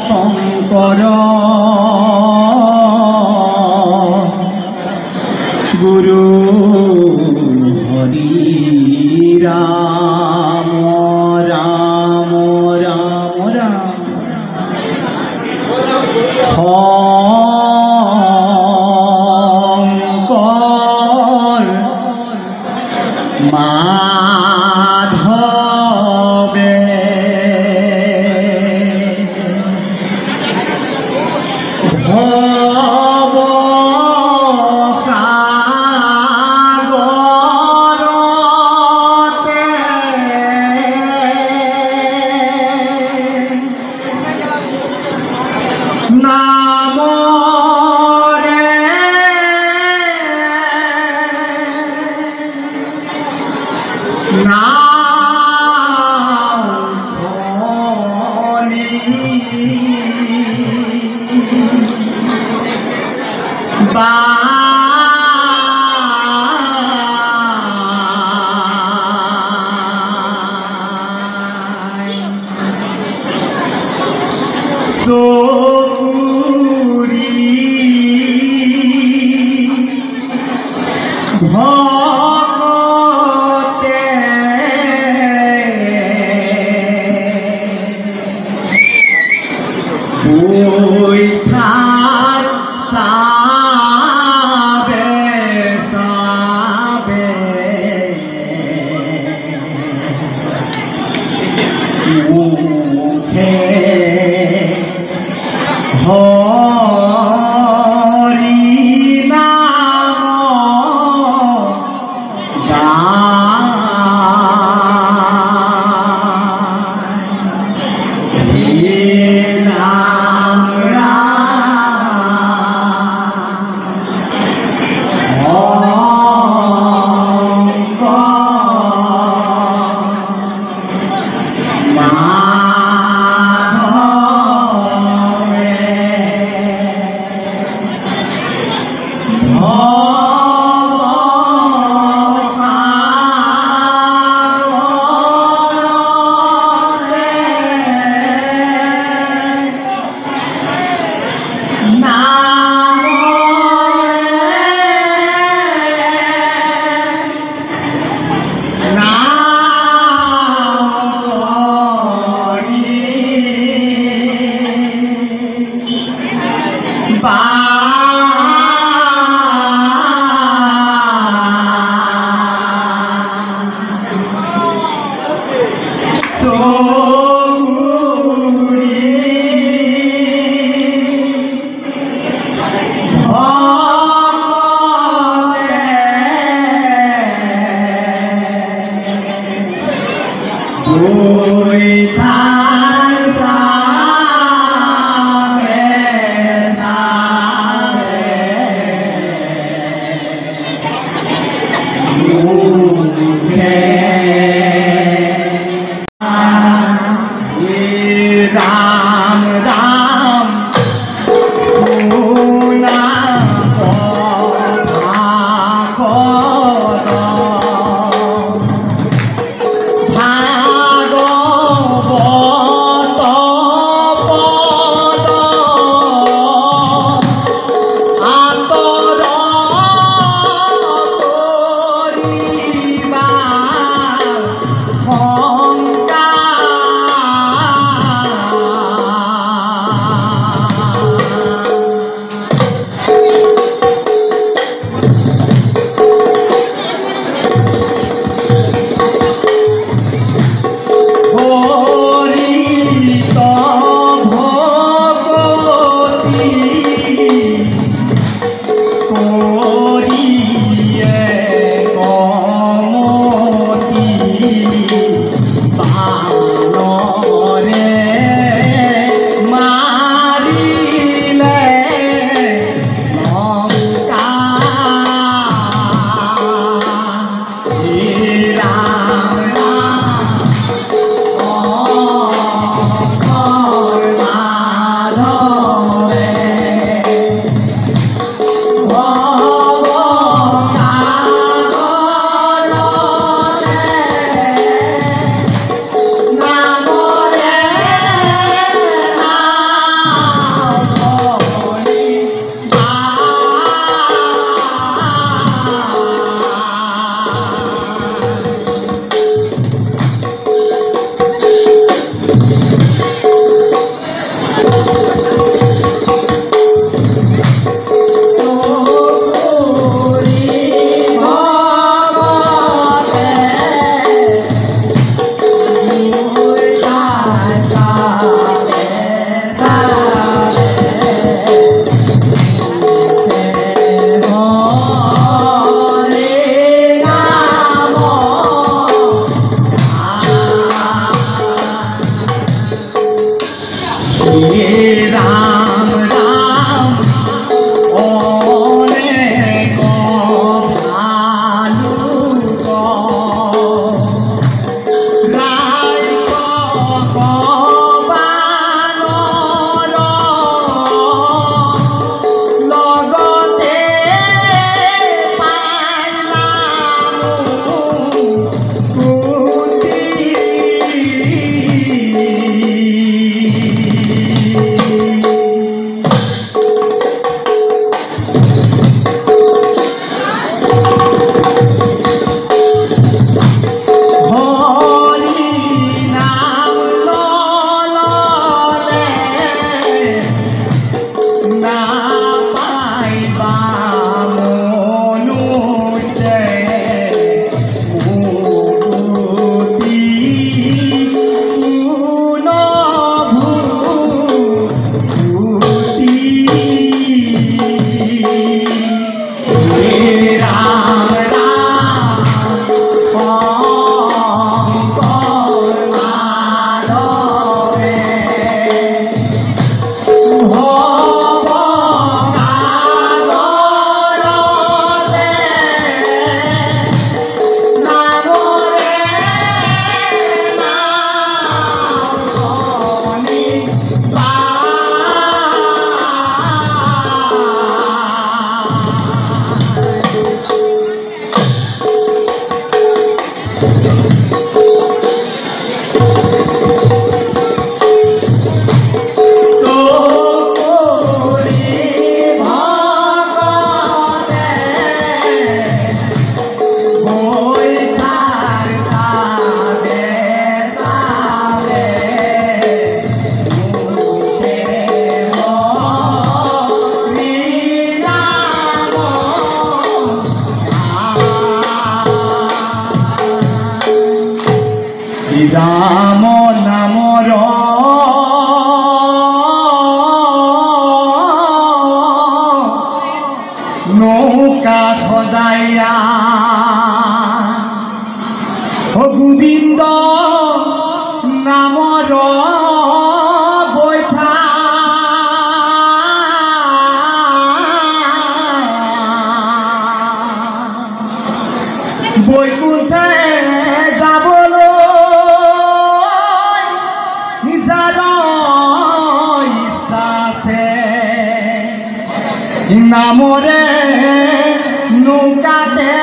শঙ্কর গুরু হরি রাম রাম রাম রাম শঙ্কর মাধবে ভব সাগরতে নাম রে নাম ধনি সকুরি ভগতে বৈঠার সাবে সাবে মুখে হরি নাম গায় হে রাম রাম রাম রাম অনেক ভালো রায় ভগবানৰ লগতে ৰাম নামৰ নৌকা সজাইয়া গোবিন্দ নামৰ বৈঠা বৈকুণ্ঠে যাবলৈ নামৰে নৌকাতে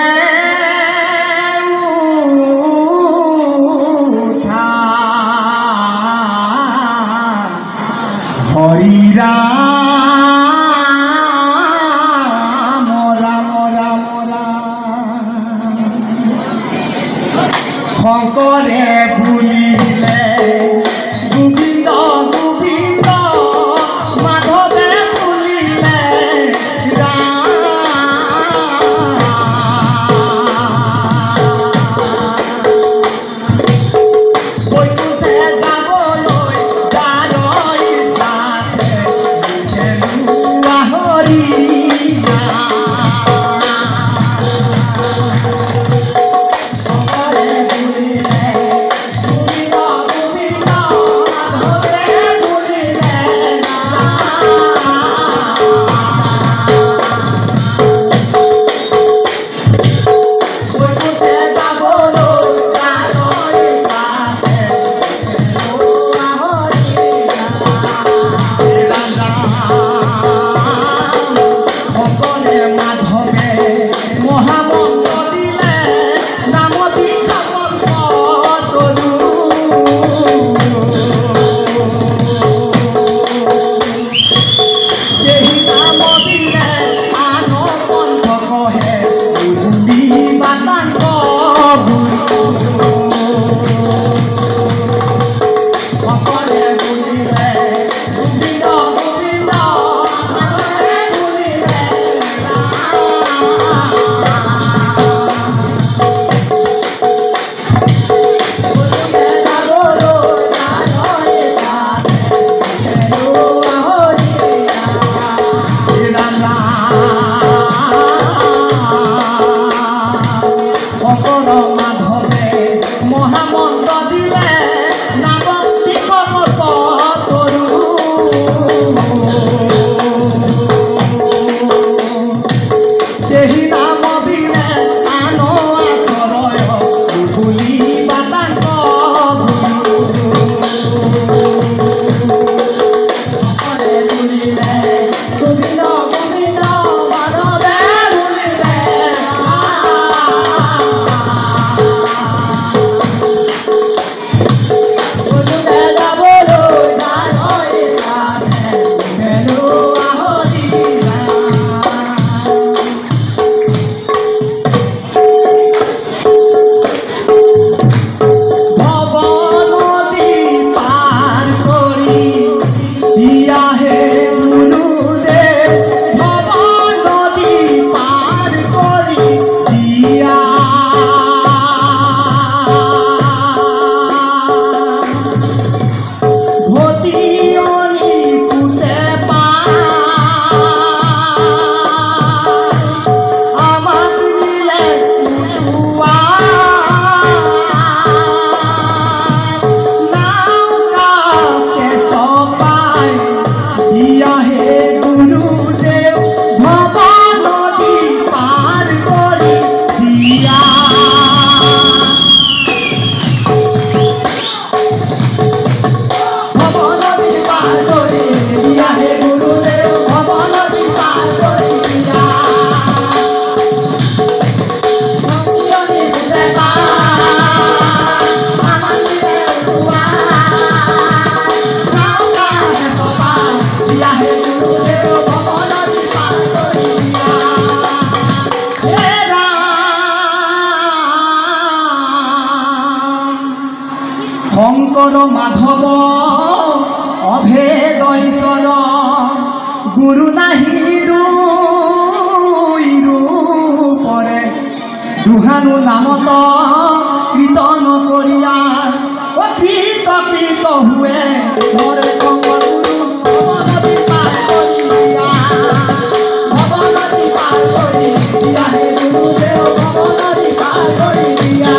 উঠা হৰি ৰাম ৰাম ৰাম ৰাম শঙ্কৰে ভুলিলে গোবিন্দ গোবিন্দ মাধবে বৈকুণ্ঠে যাবলৈ যাৰ ইচ্ছা আছে জানু নামত কীর্তন করিয়া ও কৃত কৃত হুয়ে মোরে কঙ্গল গুরু ভবনদী পার করিয়া ভবনদী পার করিয়া হে গুরুদেব ভবনদী পার করিয়া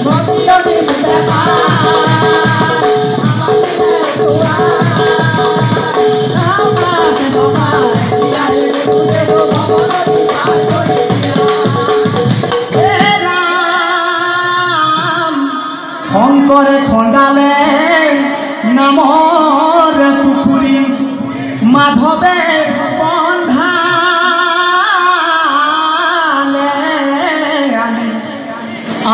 ভক্তিয়দী দেখা শঙ্করে খণ্ডালে নামর পুখুরী মাধবে বন্ধালে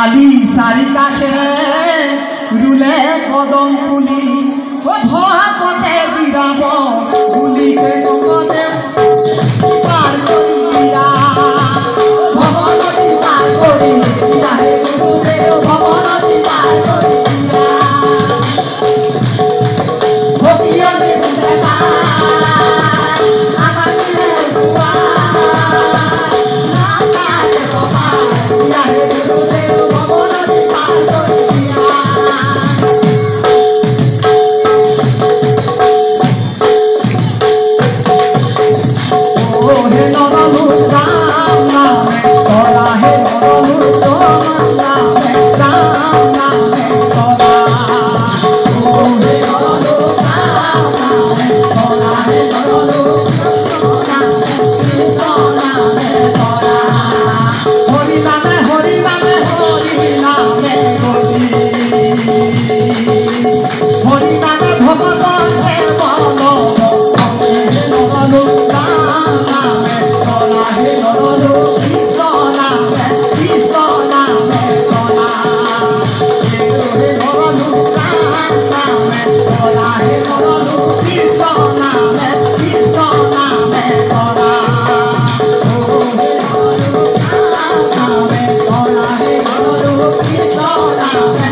আলি সারি কাছে রুলে কদম ফুলি ভপতে বিরাব গুলিকে নগদে পার করিয়া ভবনদী পার করিয়া হে গুরুদেব ভবনদী পার করিয়া ভক্তিয়দী দেখা আমার দিনের দুয়ার না কাছে কমাইয়া হে গুরুদেব ভবনদী পার করিয়া হে নরলু রাম নামে তোরা হে নরলু তোমার নামে রাম নামে তোরা ও হে নরলু রাম নামে তোরা হে নরলু নামে কৃষ্ণ নামে তোরা হরি নামে হরি নামে হরি নামে হরি হরি নামে ভগত হে বল নরলু রাম নামে তোরা হে নরলু কৃষ্ণ নামে তোরা হে নরলু রাম নামে তোরা হে নরলু কৃষ্ণ নামে তোরা ও হে নরলু রাম নামে তোরা হে নরলু কৃষ্ণ নামে